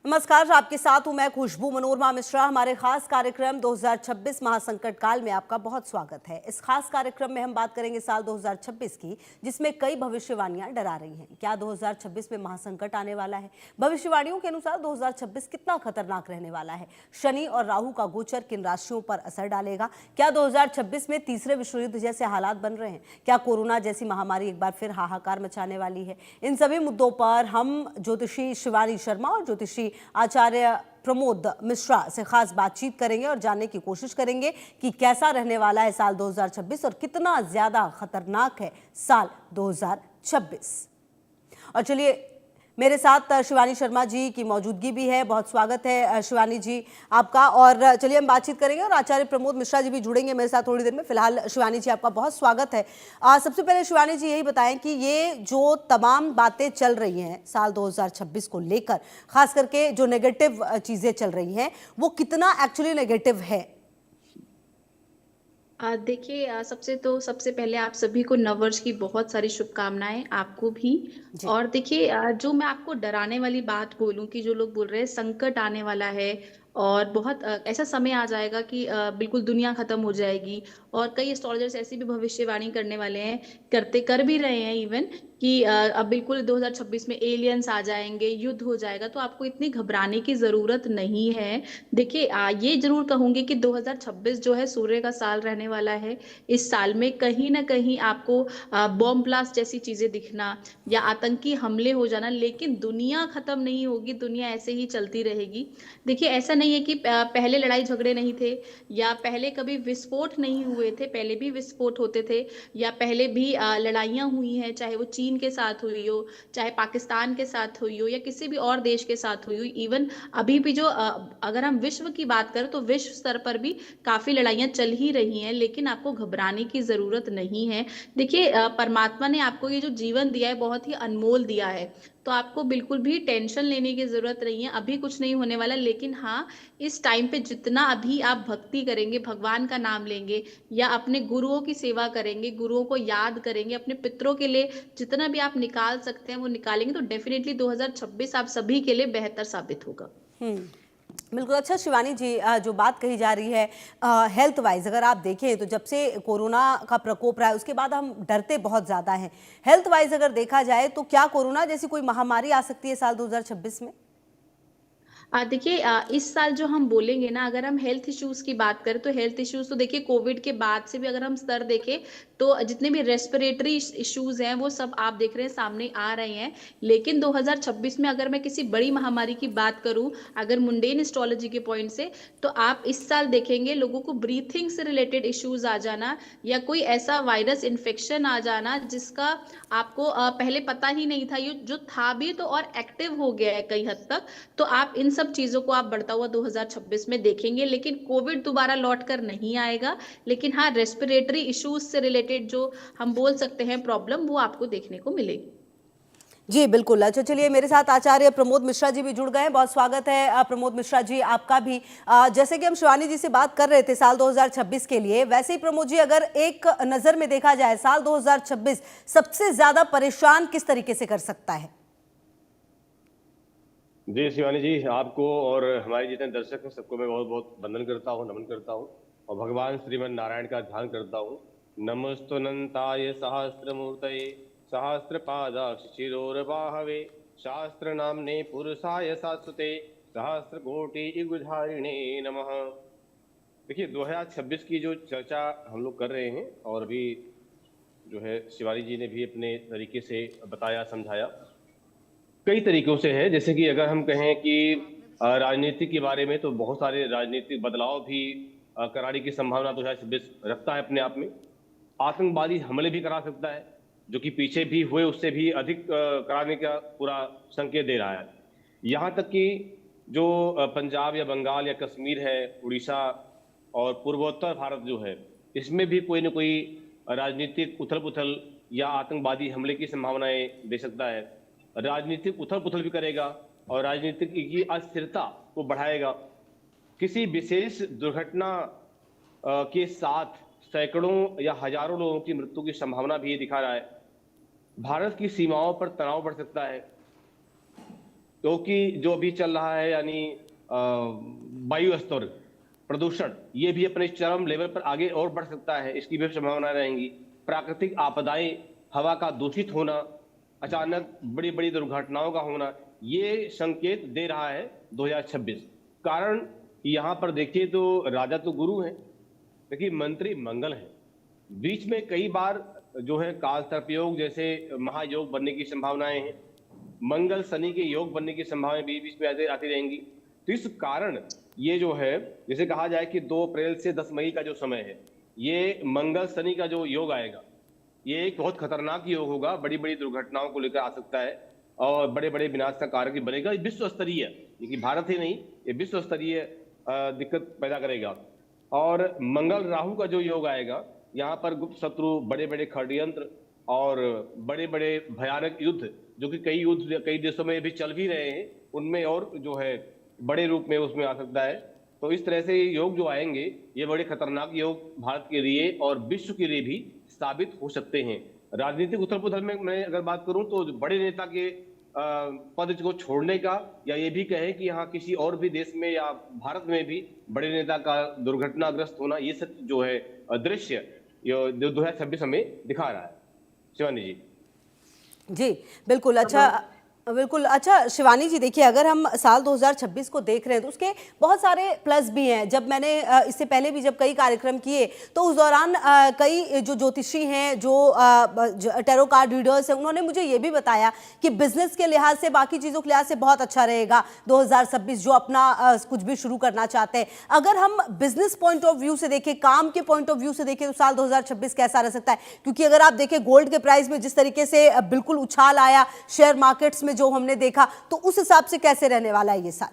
नमस्कार, आपके साथ हूं मैं खुशबू मनोरमा मिश्रा। हमारे खास कार्यक्रम 2026 महासंकट काल में आपका बहुत स्वागत है। इस खास कार्यक्रम में हम बात करेंगे साल 2026 की, जिसमें कई भविष्यवाणियां डरा रही हैं। क्या 2026 में महासंकट आने वाला है? भविष्यवाणियों के अनुसार 2026 कितना खतरनाक रहने वाला है? शनि और राहु का गोचर किन राशियों पर असर डालेगा? क्या 2026 में तीसरे विश्व युद्ध जैसे हालात बन रहे हैं? क्या कोरोना जैसी महामारी एक बार फिर हाहाकार मचाने वाली है? इन सभी मुद्दों पर हम ज्योतिषी शिवानी शर्मा और ज्योतिषी आचार्य प्रमोद मिश्रा से खास बातचीत करेंगे और जानने की कोशिश करेंगे कि कैसा रहने वाला है साल 2026 और कितना ज्यादा खतरनाक है साल 2026। और चलिए, मेरे साथ शिवानी शर्मा जी की मौजूदगी भी है। बहुत स्वागत है शिवानी जी आपका। और चलिए हम बातचीत करेंगे और आचार्य प्रमोद मिश्रा जी भी जुड़ेंगे मेरे साथ थोड़ी देर में। फिलहाल शिवानी जी आपका बहुत स्वागत है। सबसे पहले शिवानी जी यही बताएं कि ये जो तमाम बातें चल रही हैं साल 2026 को लेकर, खास करके जो नेगेटिव चीजें चल रही हैं, वो कितना एक्चुअली नेगेटिव है? देखिए, सबसे पहले आप सभी को नववर्ष की बहुत सारी शुभकामनाएं, आपको भी। जी। और देखिए, जो मैं आपको डराने वाली बात बोलूं कि जो लोग बोल रहे हैं संकट आने वाला है और बहुत ऐसा समय आ जाएगा कि बिल्कुल दुनिया खत्म हो जाएगी। और कई एस्ट्रोलॉजर्स ऐसी भी भविष्यवाणी करने वाले हैं, कर भी रहे हैं इवन, कि अब बिल्कुल 2026 में एलियंस आ जाएंगे, युद्ध हो जाएगा। तो आपको इतनी घबराने की जरूरत नहीं है। देखिए, ये जरूर कहूंगी कि 2026 जो है सूर्य का साल रहने वाला है। इस साल में कहीं ना कहीं आपको बॉम्ब ब्लास्ट जैसी चीजें दिखना या आतंकी हमले हो जाना, लेकिन दुनिया खत्म नहीं होगी, दुनिया ऐसे ही चलती रहेगी। देखिए, ऐसा नहीं है कि पहले लड़ाई झगड़े नहीं थे या पहले कभी विस्फोट नहीं हुए थे, पहले भी विस्फोट होते थे, या पहले भी लड़ाइयां हुई हैं, चाहे वो चीन के साथ हुई हो, चाहे पाकिस्तान के साथ हुई हो, या किसी भी और देश के साथ हुई हो। इवन अभी भी जो अगर हम विश्व की बात करें तो विश्व स्तर पर भी काफी लड़ाइयां चल ही रही हैं, लेकिन आपको घबराने की जरूरत नहीं है। देखिए, परमात्मा ने आपको ये जो जीवन दिया है बहुत ही अनमोल दिया है, तो आपको बिल्कुल भी टेंशन लेने की जरूरत नहीं है। अभी कुछ नहीं होने वाला, लेकिन हाँ, इस टाइम पे जितना अभी आप भक्ति करेंगे, भगवान का नाम लेंगे या अपने गुरुओं की सेवा करेंगे, गुरुओं को याद करेंगे, अपने पितरों के लिए जितना भी आप निकाल सकते हैं वो निकालेंगे, तो डेफिनेटली 2026 आप सभी के लिए बेहतर साबित होगा। बिल्कुल। अच्छा शिवानी जी, जो बात कही जा रही है हेल्थ वाइज, अगर आप देखें तो जब से कोरोना का प्रकोप रहा है उसके बाद हम डरते बहुत ज़्यादा हैं। हेल्थ वाइज अगर देखा जाए तो क्या कोरोना जैसी कोई महामारी आ सकती है साल 2026 में? देखिए, इस साल जो हम बोलेंगे ना, अगर हम हेल्थ इश्यूज की बात करें तो हेल्थ इश्यूज तो देखिए कोविड के बाद से भी अगर हम स्तर देखें तो जितने भी रेस्पिरेटरी इश्यूज हैं वो सब आप देख रहे हैं सामने आ रहे हैं। लेकिन 2026 में अगर मैं किसी बड़ी महामारी की बात करूं, अगर मुंडेन एस्ट्रोलॉजी के पॉइंट से, तो आप इस साल देखेंगे लोगों को ब्रीथिंग से रिलेटेड इश्यूज आ जाना, या कोई ऐसा वायरस इन्फेक्शन आ जाना जिसका आपको पहले पता ही नहीं था, ये जो था भी तो और एक्टिव हो गया है कई हद तक। तो आप इन सब चीजों को आप बढ़ता हुआ 2026 में देखेंगे, लेकिन कोविड दोबारा लौट कर नहीं आएगा। लेकिन हाँ, रेस्पिरेटरी इश्यूज से रिलेटेड जो हम बोल सकते हैं प्रॉब्लम, वो आपको देखने को मिलेगी। जी बिल्कुल। अच्छा चलिए, मेरे साथ आचार्य प्रमोद मिश्रा जी भी जुड़ गए हैं। बहुत स्वागत है प्रमोद मिश्रा जी आपका भी। जैसे कि हम शिवानी जी से बात कर रहे थे साल 2026 के लिए, वैसे ही प्रमोद जी अगर एक नज़र में देखा जाए साल 2026 सबसे ज्यादा परेशान किस तरीके से कर सकता है? जी शिवानी जी, आपको और हमारे जितने दर्शक हैं सबको मैं बहुत बहुत वंदन करता हूँ, नमन करता हूँ और भगवान श्रीमन नारायण का ध्यान करता हूँ। नमस्तुनंताय सहस्रमूर्तये सहस्रपादाक्ष शिरोर्बाहवे शास्त्र नामने पुरुषाय शाश्वते सहस्र कोटि युगधारिणे नमः। देखिए 2026 की जो चर्चा हम लोग कर रहे हैं और अभी जो है शिवानी जी ने भी अपने तरीके से बताया, समझाया, कई तरीकों से है। जैसे कि अगर हम कहें कि राजनीति के बारे में, तो बहुत सारे राजनीतिक बदलाव भी कराने की संभावना 2026 रखता है अपने आप में। आतंकवादी हमले भी करा सकता है, जो कि पीछे भी हुए उससे भी अधिक कराने का पूरा संकेत दे रहा है। यहाँ तक कि जो पंजाब या बंगाल या कश्मीर है, उड़ीसा और पूर्वोत्तर भारत जो है, इसमें भी कोई न कोई राजनीतिक उथल पुथल या आतंकवादी हमले की संभावनाएं दे सकता है। राजनीतिक उथल पुथल भी करेगा और राजनीतिक की अस्थिरता को बढ़ाएगा। किसी विशेष दुर्घटना के साथ सैकड़ों या हजारों लोगों की मृत्यु की संभावना भी ये दिखा रहा है। भारत की सीमाओं पर तनाव बढ़ सकता है। क्योंकि जो अभी चल रहा है यानी वायु स्तर प्रदूषण, ये भी अपने चरम लेवल पर आगे और बढ़ सकता है, इसकी भी संभावना रहेंगी। प्राकृतिक आपदाएं, हवा का दूषित होना, अचानक बड़ी बड़ी दुर्घटनाओं का होना, ये संकेत दे रहा है 2026। कारण यहाँ पर देखिए तो राजा तो गुरु हैं, लेकिन मंत्री मंगल हैं। बीच में कई बार जो है काल सर्पयोग जैसे महायोग बनने की संभावनाएं हैं, मंगल शनि के योग बनने की संभावनाएं बीच बीच में आती रहेंगी। तो इस कारण ये जो है, जैसे कहा जाए कि 2 अप्रैल से 10 मई का जो समय है, ये मंगल शनि का जो योग आएगा, ये एक बहुत खतरनाक योग होगा, बड़ी बड़ी दुर्घटनाओं को लेकर आ सकता है और बड़े बड़े विनाश का कारक बनेगा। विश्व स्तरीय, ये भारत ही नहीं, ये विश्व स्तरीय दिक्कत पैदा करेगा। और मंगल राहु का जो योग आएगा, यहाँ पर गुप्त शत्रु, बड़े बड़े षड्यंत्र और बड़े बड़े भयानक युद्ध, जो कि कई युद्ध कई देशों में भी चल भी रहे हैं, उनमें और जो है बड़े रूप में उसमें आ सकता है। तो इस तरह से योग जो आएंगे, ये बड़े खतरनाक योग भारत के लिए और विश्व के लिए भी साबित हो सकते हैं। राजनीतिक उथल पुथल में मैं अगर बात करूं तो बड़े नेता के पद को छोड़ने का, या ये भी कहे कि यहाँ किसी और भी देश में या भारत में भी बड़े नेता का दुर्घटनाग्रस्त होना, ये सब जो है दृश्य 2026 हमें दिखा रहा है। शिवानी जी। जी बिल्कुल। अच्छा शिवानी जी, देखिए अगर हम साल 2026 को देख रहे हैं तो उसके बहुत सारे प्लस भी हैं। जब मैंने इससे पहले भी जब कई कार्यक्रम किए तो उस दौरान कई जो ज्योतिषी हैं, जो टैरो कार्ड रीडर्स हैं, उन्होंने मुझे ये भी बताया कि बिजनेस के लिहाज से, बाकी चीज़ों के लिहाज से बहुत अच्छा रहेगा 2026, जो अपना कुछ भी शुरू करना चाहते हैं। अगर हम बिजनेस पॉइंट ऑफ व्यू से देखें, काम के पॉइंट ऑफ व्यू से देखें, तो साल 2026 कैसा रह सकता है? क्योंकि अगर आप देखें गोल्ड के प्राइस में जिस तरीके से बिल्कुल उछाल आया, शेयर मार्केट्स में जो हमने देखा, तो उस हिसाब से कैसे रहने वाला है ये साल?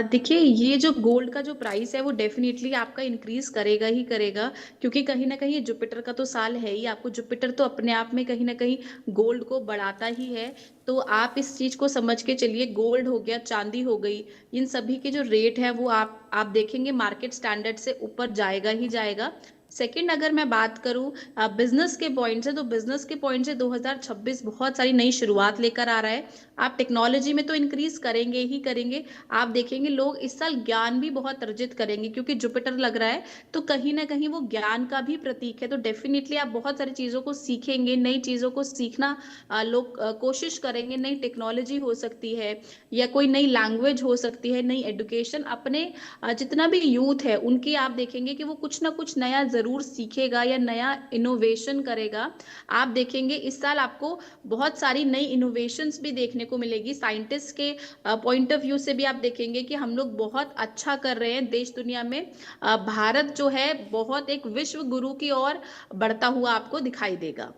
देखिए, ये जो गोल्ड का जो प्राइस है वो डेफिनेटली आपका इंक्रीज करेगा ही करेगा, क्योंकि कहीं ना कहीं जुपिटर का तो साल है ही। आपको जुपिटर तो अपने आप में कहीं ना कहीं गोल्ड को बढ़ाता ही है। तो आप इस चीज को समझ के चलिए, गोल्ड हो गया, चांदी हो गई, इन सभी के जो रेट है वो आप देखेंगे मार्केट स्टैंडर्ड से ऊपर जाएगा ही जाएगा। सेकंड, अगर मैं बात करूं बिजनेस के पॉइंट से, तो बिजनेस के पॉइंट से 2026 बहुत सारी नई शुरुआत लेकर आ रहा है। आप टेक्नोलॉजी में तो इंक्रीज करेंगे ही करेंगे। आप देखेंगे लोग इस साल ज्ञान भी बहुत अर्जित करेंगे, क्योंकि जुपिटर लग रहा है तो कहीं ना कहीं वो ज्ञान का भी प्रतीक है। तो डेफिनेटली आप बहुत सारी चीजों को सीखेंगे, नई चीजों को सीखना लोग कोशिश करेंगे। नई टेक्नोलॉजी हो सकती है, या कोई नई लैंग्वेज हो सकती है, नई एडुकेशन। अपने जितना भी यूथ है उनकी आप देखेंगे कि वो कुछ ना कुछ नया जरूर सीखेगा या नया इनोवेशन करेगा। आप देखेंगे इस साल आपको बहुत सारी नई इनोवेशंस भी देखने को मिलेगी। साइंटिस्ट के पॉइंट ऑफ व्यू से भी आप देखेंगे कि हम लोग बहुत अच्छा कर रहे हैं देश दुनिया में। भारत जो है बहुत एक विश्व गुरु की ओर बढ़ता हुआ आपको दिखाई देगा।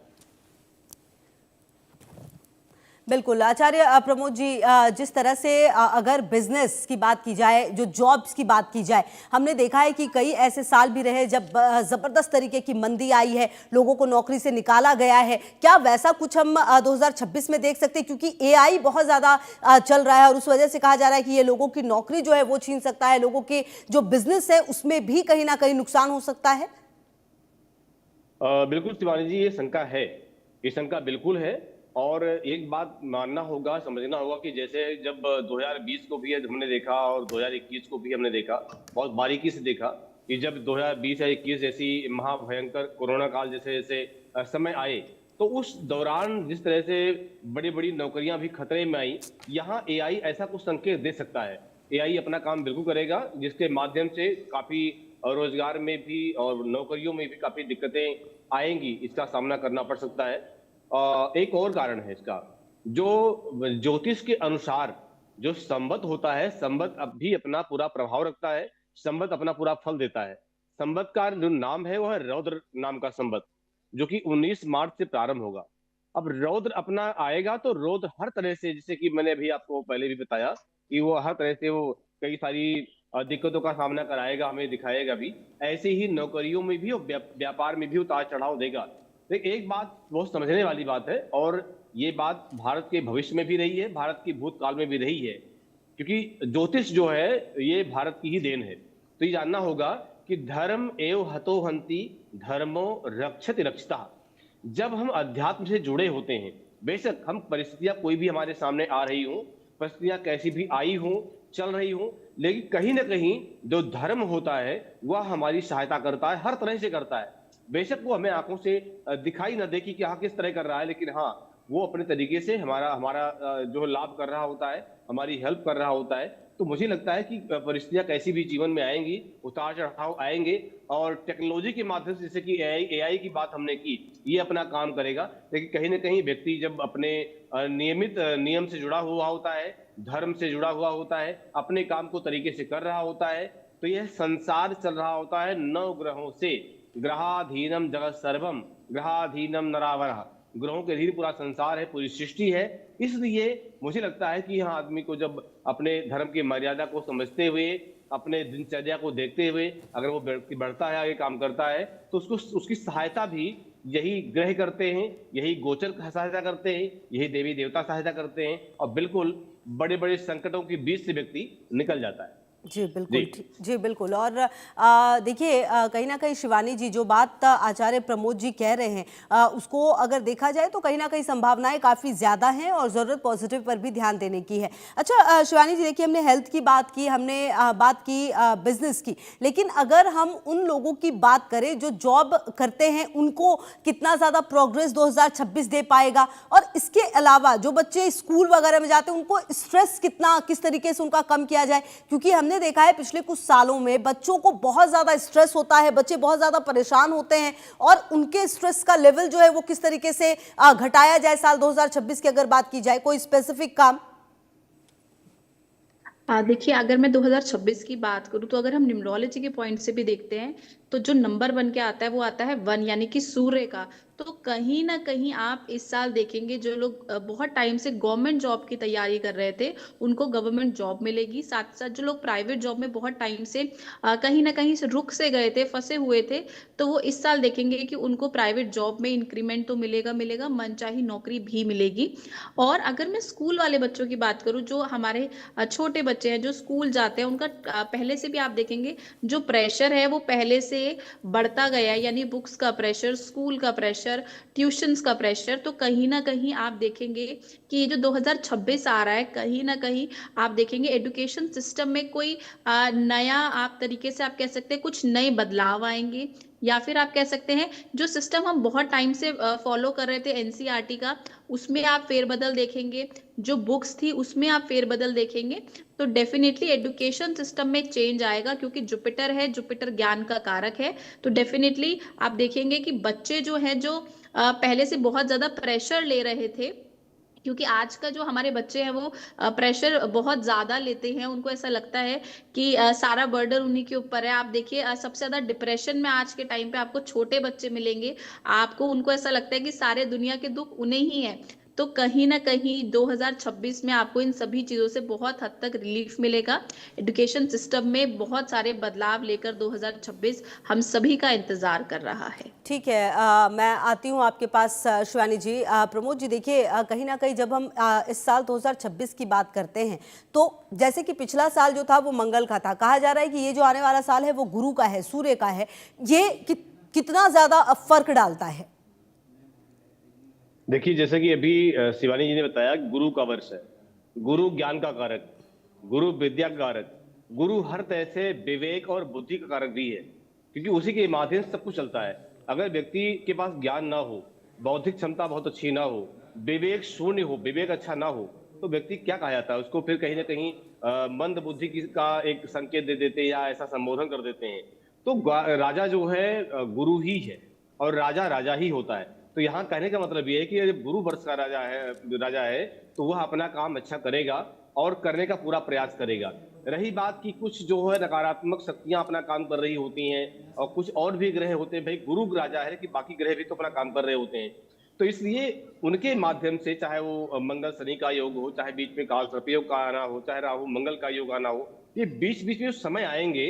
बिल्कुल आचार्य प्रमोद जी, जिस तरह से अगर बिजनेस की बात की जाए, जो जॉब्स की बात की जाए, हमने देखा है कि कई ऐसे साल भी रहे जब ज़बरदस्त तरीके की मंदी आई है, लोगों को नौकरी से निकाला गया है। क्या वैसा कुछ हम 2026 में देख सकते हैं? क्योंकि एआई बहुत ज़्यादा चल रहा है और उस वजह से कहा जा रहा है कि ये लोगों की नौकरी जो है वो छीन सकता है, लोगों के जो बिजनेस है उसमें भी कहीं ना कहीं नुकसान हो सकता है। बिल्कुल शिवानी जी, ये शंका है, ये शंका बिल्कुल है। और एक बात मानना होगा, समझना होगा कि जैसे जब 2020 को भी हमने देखा और 2021 को भी हमने देखा, बहुत बारीकी से देखा कि जब 2020 या 21 जैसी महाभयंकर कोरोना काल जैसे जैसे समय आए, तो उस दौरान जिस तरह से बड़ी बड़ी नौकरियां भी खतरे में आई, यहाँ एआई ऐसा कुछ संकेत दे सकता है। एआई अपना काम बिल्कुल करेगा, जिसके माध्यम से काफी रोजगार में भी और नौकरियों में भी काफी दिक्कतें आएंगी, इसका सामना करना पड़ सकता है। एक और कारण है इसका, जो ज्योतिष के अनुसार जो संवत होता है, संवत अब भी अपना पूरा प्रभाव रखता है, संवत अपना पूरा फल देता है। संवत का जो नाम है वह है रौद्र नाम का संवत, जो कि 19 मार्च से प्रारंभ होगा। अब रौद्र अपना आएगा तो रौद्र हर तरह से, जैसे कि मैंने अभी आपको पहले भी बताया कि वो हर तरह से वो कई सारी दिक्कतों का सामना कराएगा, हमें दिखाएगा भी। ऐसे ही नौकरियों में भी और व्यापार में भी उतार चढ़ाव देगा। देखिए, एक बात बहुत समझने वाली बात है, और ये बात भारत के भविष्य में भी रही है, भारत की भूतकाल में भी रही है, क्योंकि ज्योतिष जो है ये भारत की ही देन है। तो ये जानना होगा कि धर्म एव हतो हंति धर्मो रक्षति रक्षिता। जब हम अध्यात्म से जुड़े होते हैं, बेशक हम परिस्थितियां कोई भी हमारे सामने आ रही हूं, परिस्थितियां कैसी भी आई हूं, चल रही हूं, लेकिन कहीं ना कहीं जो धर्म होता है वह हमारी सहायता करता है, हर तरह से करता है। बेशक वो हमें आंखों से दिखाई ना दे कि हाँ किस तरह कर रहा है, लेकिन हाँ वो अपने तरीके से हमारा हमारा जो लाभ कर रहा होता है, हमारी हेल्प कर रहा होता है। तो मुझे लगता है कि परिस्थितियां कैसी भी जीवन में आएंगी, उतार चढ़ाव आएंगे, और टेक्नोलॉजी के माध्यम से, जैसे कि एआई की बात हमने की, ये अपना काम करेगा। लेकिन कहीं ना कहीं व्यक्ति जब अपने नियमित नियम से जुड़ा हुआ होता है, धर्म से जुड़ा हुआ होता है, अपने काम को तरीके से कर रहा होता है, तो यह संसार चल रहा होता है 9 ग्रहों से। ग्रहाधीनम जगत सर्वम, ग्रहाधीनम नरावरः। ग्रहों के अधीन पूरा संसार है, पूरी सृष्टि है। इसलिए मुझे लगता है कि यहाँ आदमी को जब अपने धर्म की मर्यादा को समझते हुए, अपने दिनचर्या को देखते हुए अगर वो व्यक्ति बढ़ता है, आगे काम करता है, तो उसको उसकी सहायता भी यही ग्रह करते हैं, यही गोचर सहायता करते हैं, यही देवी देवता सहायता करते हैं, और बिल्कुल बड़े बड़े संकटों के बीच से व्यक्ति निकल जाता है। जी बिल्कुल, जी बिल्कुल। और देखिए, कहीं ना कहीं शिवानी जी जो बात आचार्य प्रमोद जी कह रहे हैं, उसको अगर देखा जाए तो कहीं ना कहीं संभावनाएं काफ़ी ज़्यादा हैं और ज़रूरत पॉजिटिव पर भी ध्यान देने की है। अच्छा शिवानी जी, देखिए हमने हेल्थ की बात की, हमने बात की बिजनेस की, लेकिन अगर हम उन लोगों की बात करें जो जॉब करते हैं, उनको कितना ज़्यादा प्रोग्रेस 2026 दे पाएगा? और इसके अलावा जो बच्चे स्कूल वगैरह में जाते हैं, उनको स्ट्रेस कितना, किस तरीके से उनका कम किया जाए? क्योंकि हमने देखा है पिछले कुछ सालों में बच्चों को बहुत ज्यादा स्ट्रेस होता है, बच्चे बहुत ज्यादा परेशान होते हैं, और उनके स्ट्रेस का लेवल जो है वो किस तरीके से घटाया जाए साल 2026 की अगर बात की जाए, कोई स्पेसिफिक काम? देखिए, अगर मैं 2026 की बात करूँ तो अगर हम न्यूमरोलॉजी के पॉइंट से भी देखते हैं तो जो नंबर 1 के आता है वो आता है 1, यानी कि सूर्य का। तो कहीं ना कहीं आप इस साल देखेंगे जो लोग बहुत टाइम से गवर्नमेंट जॉब की तैयारी कर रहे थे उनको गवर्नमेंट जॉब मिलेगी। साथ साथ जो लोग प्राइवेट जॉब में बहुत टाइम से कहीं ना कहीं से रुक से गए थे, फंसे हुए थे, तो वो इस साल देखेंगे कि उनको प्राइवेट जॉब में इंक्रीमेंट तो मिलेगा मिलेगा, मनचाही नौकरी भी मिलेगी। और अगर मैं स्कूल वाले बच्चों की बात करूँ, जो हमारे छोटे बच्चे हैं जो स्कूल जाते हैं, उनका पहले से भी आप देखेंगे जो प्रेशर है वो पहले से बढ़ता गया है, यानी बुक्स का प्रेशर, स्कूल का प्रेशर, ट्यूशंस का प्रेशर। तो कहीं ना कहीं आप देखेंगे कि ये जो 2026 आ रहा है, कहीं ना कहीं आप देखेंगे एजुकेशन सिस्टम में कोई नया आप तरीके से आप कह सकते हैं कुछ नए बदलाव आएंगे, या फिर आप कह सकते हैं जो सिस्टम हम बहुत टाइम से फॉलो कर रहे थे एनसीईआरटी का, उसमें आप फेरबदल देखेंगे, जो बुक्स थी उसमें आप फेरबदल देखेंगे। तो डेफिनेटली एजुकेशन सिस्टम में चेंज आएगा, क्योंकि जुपिटर है, जुपिटर ज्ञान का कारक है। तो डेफिनेटली आप देखेंगे कि बच्चे जो है जो पहले से बहुत ज्यादा प्रेशर ले रहे थे, क्योंकि आज का जो हमारे बच्चे हैं वो प्रेशर बहुत ज्यादा लेते हैं, उनको ऐसा लगता है कि सारा बर्डन उन्हीं के ऊपर है। आप देखिए सबसे ज्यादा डिप्रेशन में आज के टाइम पे आपको छोटे बच्चे मिलेंगे, आपको उनको ऐसा लगता है कि सारे दुनिया के दुख उन्हें ही है। तो कहीं ना कहीं 2026 में आपको इन सभी चीजों से बहुत हद तक रिलीफ मिलेगा। एजुकेशन सिस्टम में बहुत सारे बदलाव लेकर 2026 हम सभी का इंतजार कर रहा है। ठीक है, मैं आती हूँ आपके पास शिवानी जी। प्रमोद जी, देखिए कहीं ना कहीं जब हम इस साल 2026 की बात करते हैं, तो जैसे कि पिछला साल जो था वो मंगल का था, कहा जा रहा है कि ये जो आने वाला साल है वो गुरु का है, सूर्य का है। ये कितना ज्यादा फर्क डालता है? देखिए, जैसे कि अभी शिवानी जी ने बताया, गुरु का वर्ष है, गुरु ज्ञान का कारक, गुरु विद्या का कारक, गुरु हर तरह से विवेक और बुद्धि का कारक भी है, क्योंकि उसी के माध्यम से सब कुछ चलता है। अगर व्यक्ति के पास ज्ञान ना हो, बौद्धिक क्षमता बहुत अच्छी ना हो, विवेक शून्य हो, विवेक अच्छा ना हो, तो व्यक्ति क्या कहा जाता है उसको, फिर कहीं ना कहीं मंद बुद्धि का एक संकेत दे देते हैं या ऐसा संबोधन कर देते हैं। तो राजा जो है गुरु ही है, और राजा राजा ही होता है। तो यहाँ कहने का मतलब ये है कि जब गुरु वर्ष का राजा है तो वह अपना काम अच्छा करेगा और करने का पूरा प्रयास करेगा। रही बात कि कुछ जो है नकारात्मक शक्तियां अपना काम कर रही होती हैं, और कुछ और भी ग्रह होते हैं, भाई गुरु राजा है कि बाकी ग्रह भी तो अपना काम कर रहे होते हैं। तो इसलिए उनके माध्यम से, चाहे वो मंगल शनि का योग हो, चाहे बीच में काल सर्प योग का आना हो, चाहे राहु मंगल का योग आना हो, ये बीच बीच में जो समय आएंगे,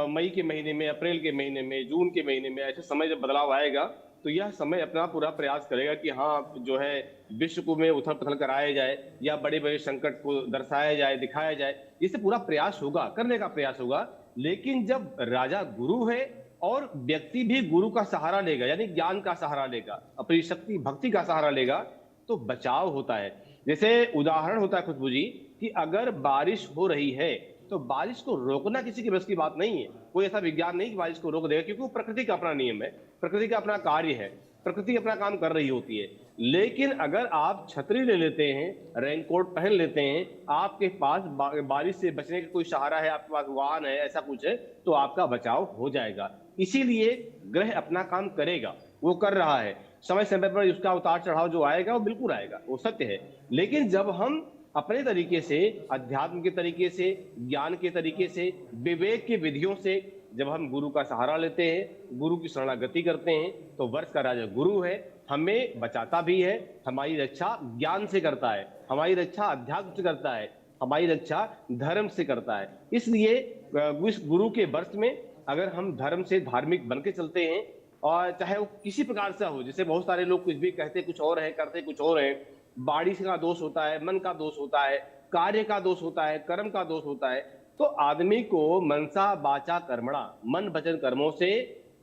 मई के महीने में, अप्रैल के महीने में, जून के महीने में, ऐसे समय जब बदलाव आएगा, तो यह समय अपना पूरा प्रयास करेगा कि हाँ जो है विश्व को में उथल पुथल कराया जाए, या बड़े बड़े संकट को दर्शाया जाए, दिखाया जाए। इससे पूरा प्रयास होगा, करने का प्रयास होगा। लेकिन जब राजा गुरु है और व्यक्ति भी गुरु का सहारा लेगा, यानी ज्ञान का सहारा लेगा, अपनी शक्ति भक्ति का सहारा लेगा, तो बचाव होता है। जैसे उदाहरण होता है खुशबू जी कि अगर बारिश हो रही है तो बारिश को रोकना किसी के बस की बात नहीं है। कोई ऐसा विज्ञान नहीं कि बारिश को रोक देगा, क्योंकि वो प्रकृति का अपना नियम है, प्रकृति का अपना कार्य है, प्रकृति अपना काम कर रही होती है। लेकिन अगर आप छतरी ले लेते हैं, रेनकोट पहन लेते हैं, आपके पास बारिश से बचने का कोई सहारा है, आपके पास वाहन है, ऐसा कुछ है, तो आपका बचाव हो जाएगा। इसीलिए ग्रह अपना काम करेगा, वो कर रहा है। समय समय पर उसका उतार चढ़ाव जो आएगा वो बिल्कुल आएगा, वो सत्य है। लेकिन जब हम अपने तरीके से, अध्यात्म के तरीके से, ज्ञान के तरीके से, विवेक की विधियों से जब हम गुरु का सहारा लेते हैं, गुरु की शरणागति करते हैं, तो वर्ष का राजा गुरु है, हमें बचाता भी है, हमारी रक्षा ज्ञान से करता है, हमारी रक्षा अध्यात्म से करता है, हमारी रक्षा धर्म से करता है। इसलिए इस गुरु के वर्ष में अगर हम धर्म से धार्मिक बन के चलते हैं, और चाहे वो किसी प्रकार से हो, जैसे बहुत सारे लोग कुछ भी कहते कुछ और है, करते कुछ और है, बारिश का दोष होता है, मन का दोष होता है, कार्य का दोष होता है, कर्म का दोष होता है, तो आदमी को मनसा वाचा कर्मणा, मन वचन कर्मों से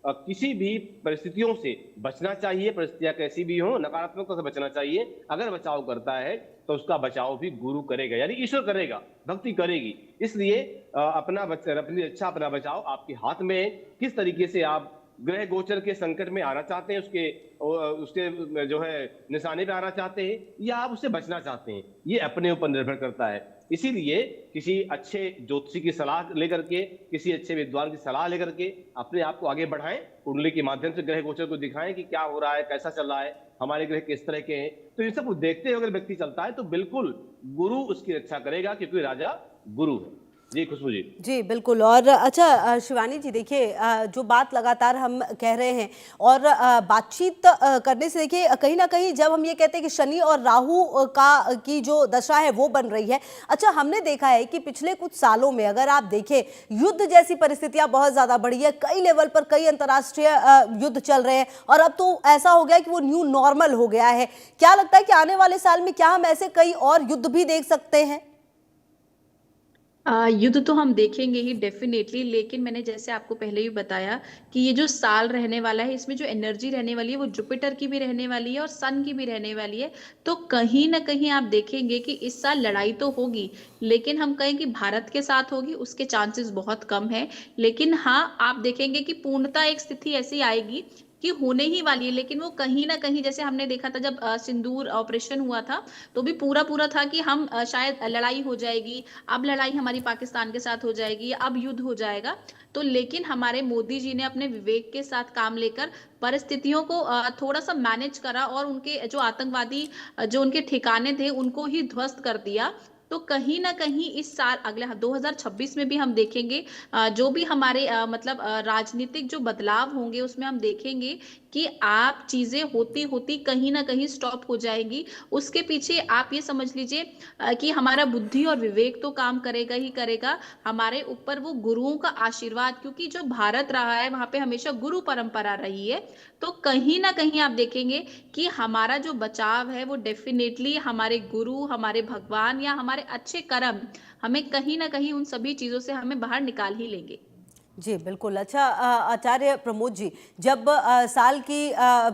किसी भी परिस्थितियों से बचना चाहिए। परिस्थितियां कैसी भी हो, नकारात्मकता से बचना चाहिए। अगर बचाव करता है तो उसका बचाव भी गुरु करेगा, यानी ईश्वर करेगा, भक्ति करेगी। इसलिए अपना अपनी रक्षा, अपना बचाव आपके हाथ में है। किस तरीके से आप ग्रह गोचर के संकट में आना चाहते हैं, उसके जो है निशाने पे आना चाहते हैं, या आप उससे बचना चाहते हैं, ये अपने ऊपर निर्भर करता है। इसीलिए किसी अच्छे ज्योतिषी की सलाह लेकर के, किसी अच्छे विद्वान की सलाह लेकर के अपने आप को आगे बढ़ाएं, कुंडली के माध्यम से ग्रह गोचर को दिखाएं कि क्या हो रहा है, कैसा चल रहा है, हमारे ग्रह किस तरह के हैं। तो इन सब को देखते हुए अगर व्यक्ति चलता है तो बिल्कुल गुरु उसकी रक्षा करेगा, क्योंकि राजा गुरु है। जी खुशबू जी। जी बिल्कुल। और अच्छा शिवानी जी, देखिए जो बात लगातार हम कह रहे हैं और बातचीत करने से देखिए कहीं ना कहीं जब हम ये कहते हैं कि शनि और राहु का की जो दशा है वो बन रही है। अच्छा, हमने देखा है कि पिछले कुछ सालों में अगर आप देखें, युद्ध जैसी परिस्थितियां बहुत ज्यादा बढ़ी है, कई लेवल पर कई अंतर्राष्ट्रीय युद्ध चल रहे हैं, और अब तो ऐसा हो गया कि वो न्यू नॉर्मल हो गया है। क्या लगता है कि आने वाले साल में क्या हम ऐसे कई और युद्ध भी देख सकते हैं? युद्ध तो हम देखेंगे ही डेफिनेटली, लेकिन मैंने जैसे आपको पहले ही बताया कि ये जो साल रहने वाला है, इसमें जो एनर्जी रहने वाली है वो जुपिटर की भी रहने वाली है और सन की भी रहने वाली है। तो कहीं ना कहीं आप देखेंगे कि इस साल लड़ाई तो होगी, लेकिन हम कहें कि भारत के साथ होगी उसके चांसेस बहुत कम है। लेकिन हाँ, आप देखेंगे कि पूर्णता एक स्थिति ऐसी आएगी कि होने ही वाली है, लेकिन वो कहीं ना कहीं, जैसे हमने देखा था जब सिंदूर ऑपरेशन हुआ था, तो भी पूरा पूरा था कि हम शायद लड़ाई हो जाएगी, अब लड़ाई हमारी पाकिस्तान के साथ हो जाएगी, अब युद्ध हो जाएगा। तो लेकिन हमारे मोदी जी ने अपने विवेक के साथ काम लेकर परिस्थितियों को थोड़ा सा मैनेज करा, और उनके जो आतंकवादी जो उनके ठिकाने थे उनको ही ध्वस्त कर दिया। तो कहीं ना कहीं इस साल, अगले 2026 में भी हम देखेंगे जो भी हमारे मतलब राजनीतिक जो बदलाव होंगे उसमें हम देखेंगे कि आप चीजें होती होती कहीं ना कहीं स्टॉप हो जाएंगी। उसके पीछे आप ये समझ लीजिए कि हमारा बुद्धि और विवेक तो काम करेगा ही करेगा, हमारे ऊपर वो गुरुओं का आशीर्वाद, क्योंकि जो भारत रहा है वहां पे हमेशा गुरु परंपरा रही है। तो कहीं ना कहीं आप देखेंगे कि हमारा जो बचाव है वो डेफिनेटली हमारे गुरु, हमारे भगवान या हमारे अच्छे कर्म हमें कहीं ना कहीं उन सभी चीजों से हमें बाहर निकाल ही लेंगे। जी बिल्कुल। अच्छा आचार्य प्रमोद जी, जब साल की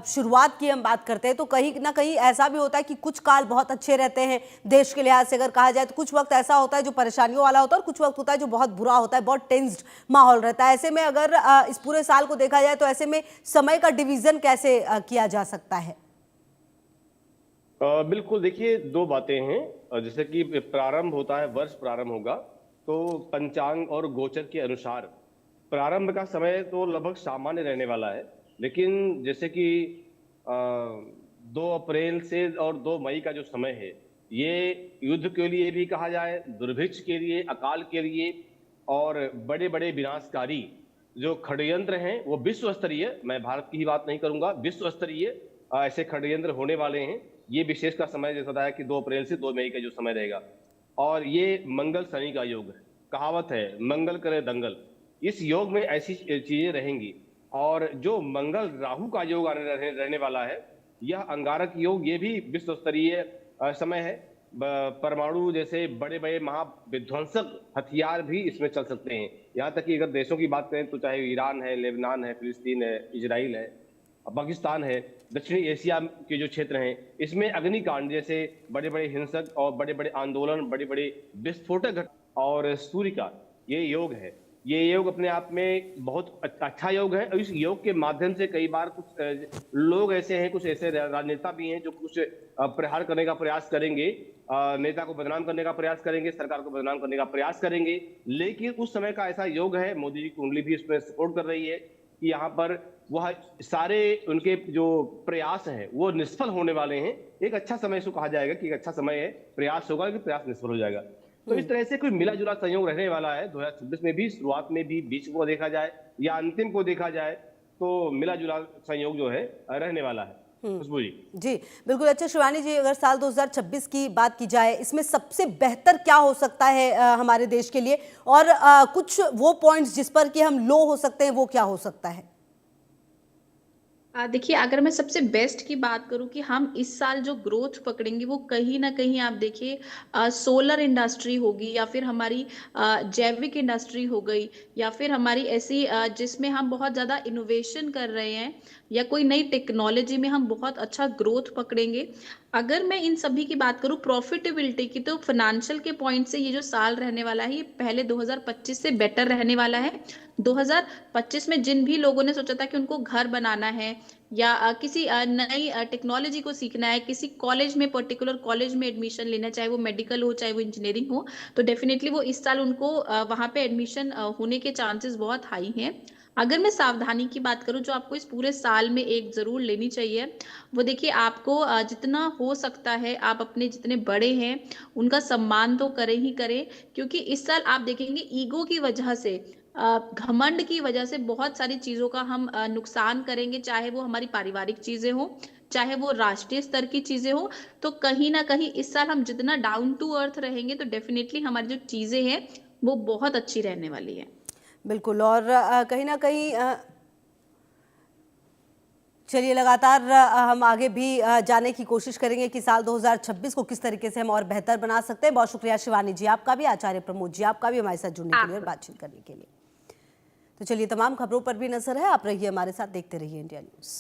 शुरुआत की हम बात करते हैं तो कहीं ना कहीं ऐसा भी होता है कि कुछ काल बहुत अच्छे रहते हैं देश के लिहाज से अगर कहा जाए, तो कुछ वक्त ऐसा होता है जो परेशानियों वाला होता है, और कुछ वक्त होता है जो बहुत बुरा होता है, बहुत टेंस्ड माहौल रहता है। ऐसे में अगर इस पूरे साल को देखा जाए तो ऐसे में समय का डिवीजन कैसे किया जा सकता है? बिल्कुल, देखिए दो बातें हैं। जैसे कि प्रारंभ होता है, वर्ष प्रारंभ होगा तो पंचांग और गोचर के अनुसार प्रारंभ का समय तो लगभग सामान्य रहने वाला है। लेकिन जैसे कि 2 अप्रैल से और 2 मई का जो समय है, ये युद्ध के लिए भी कहा जाए, दुर्भिक्ष के लिए, अकाल के लिए, और बड़े बड़े विनाशकारी जो षड्यंत्र हैं वो विश्व स्तरीय, मैं भारत की ही बात नहीं करूंगा, विश्व स्तरीय ऐसे षड्यंत्र होने वाले हैं। ये विशेष का समय जैसा था कि 2 अप्रैल से 2 मई का जो समय रहेगा, और ये मंगल शनि का योग है। कहावत है मंगल करे दंगल। इस योग में ऐसी चीजें रहेंगी। और जो मंगल राहु का योग रहने वाला है, यह अंगारक योग, ये भी विश्व स्तरीय समय है। परमाणु जैसे बड़े बड़े महाविध्वंसक हथियार भी इसमें चल सकते हैं। यहाँ तक कि अगर देशों की बात करें तो चाहे ईरान है, लेबनान है, फिलिस्तीन है, इजराइल है, पाकिस्तान है, दक्षिणी एशिया के जो क्षेत्र हैं, इसमें अग्निकांड जैसे बड़े बड़े हिंसक और बड़े बड़े आंदोलन, बड़े बड़े विस्फोटक और सूर्य का ये योग है। ये योग अपने आप में बहुत अच्छा योग है और इस योग के माध्यम से कई बार कुछ लोग ऐसे हैं, कुछ ऐसे राजनेता भी हैं जो कुछ प्रहार करने का प्रयास करेंगे, नेता को बदनाम करने का प्रयास करेंगे, सरकार को बदनाम करने का प्रयास करेंगे। लेकिन उस समय का ऐसा योग है, मोदी जी की कुंडली भी इसमें सपोर्ट कर रही है कि यहाँ पर वह सारे उनके जो प्रयास हैं वो निष्फल होने वाले हैं। एक अच्छा समय इसको कहा जाएगा कि एक अच्छा समय है, प्रयास होगा कि प्रयास निष्फल हो जाएगा। तो इस तरह से कोई मिला जुला संयोग रहने वाला है 2026 में भी, शुरुआत में भी, बीच को देखा जाए या अंतिम को देखा जाए तो मिला जुला संयोग जो है रहने वाला है। खुशबू जी। जी बिल्कुल। अच्छा शिवानी जी, अगर साल 2026 की बात की जाए, इसमें सबसे बेहतर क्या हो सकता है हमारे देश के लिए, और कुछ वो पॉइंट्स जिस पर कि हम लो हो सकते हैं वो क्या हो सकता है? देखिए, अगर मैं सबसे बेस्ट की बात करूं कि हम इस साल जो ग्रोथ पकड़ेंगे वो कहीं ना कहीं आप देखिए सोलर इंडस्ट्री होगी, या फिर हमारी जैविक इंडस्ट्री हो गई, या फिर हमारी ऐसी जिसमें हम बहुत ज़्यादा इनोवेशन कर रहे हैं, या कोई नई टेक्नोलॉजी में हम बहुत अच्छा ग्रोथ पकड़ेंगे। अगर मैं इन सभी की बात करूं प्रॉफिटेबिलिटी की, तो फाइनेंशियल के पॉइंट से ये जो साल रहने वाला है ये पहले 2025 से बेटर रहने वाला है। 2025 में जिन भी लोगों ने सोचा था कि उनको घर बनाना है या किसी नई टेक्नोलॉजी को सीखना है, किसी कॉलेज में, पर्टिकुलर कॉलेज में एडमिशन लेना, चाहे वो मेडिकल हो चाहे वो इंजीनियरिंग हो, तो डेफिनेटली वो इस साल उनको वहां पे एडमिशन होने के चांसेस बहुत हाई हैं। अगर मैं सावधानी की बात करूं जो आपको इस पूरे साल में एक जरूर लेनी चाहिए, वो देखिए, आपको जितना हो सकता है आप अपने जितने बड़े हैं उनका सम्मान तो करें ही करें, क्योंकि इस साल आप देखेंगे ईगो की वजह से, घमंड की वजह से बहुत सारी चीजों का हम नुकसान करेंगे, चाहे वो हमारी पारिवारिक चीजें हो, चाहे वो राष्ट्रीय स्तर की चीजें हो। तो कहीं ना कहीं इस साल हम जितना डाउन टू अर्थ रहेंगे तो डेफिनेटली हमारी जो चीजें हैं वो बहुत अच्छी रहने वाली है। बिल्कुल। और कहीं ना कहीं चलिए लगातार हम आगे भी जानने की कोशिश करेंगे कि साल 2026 को किस तरीके से हम और बेहतर बना सकते हैं। बहुत शुक्रिया शिवानी जी आपका भी, आचार्य प्रमोद जी आपका भी हमारे साथ जुड़ने के लिए और बातचीत करने के लिए। तो चलिए, तमाम खबरों पर भी नजर है। आप रहिए हमारे साथ, देखते रहिए इंडिया न्यूज़।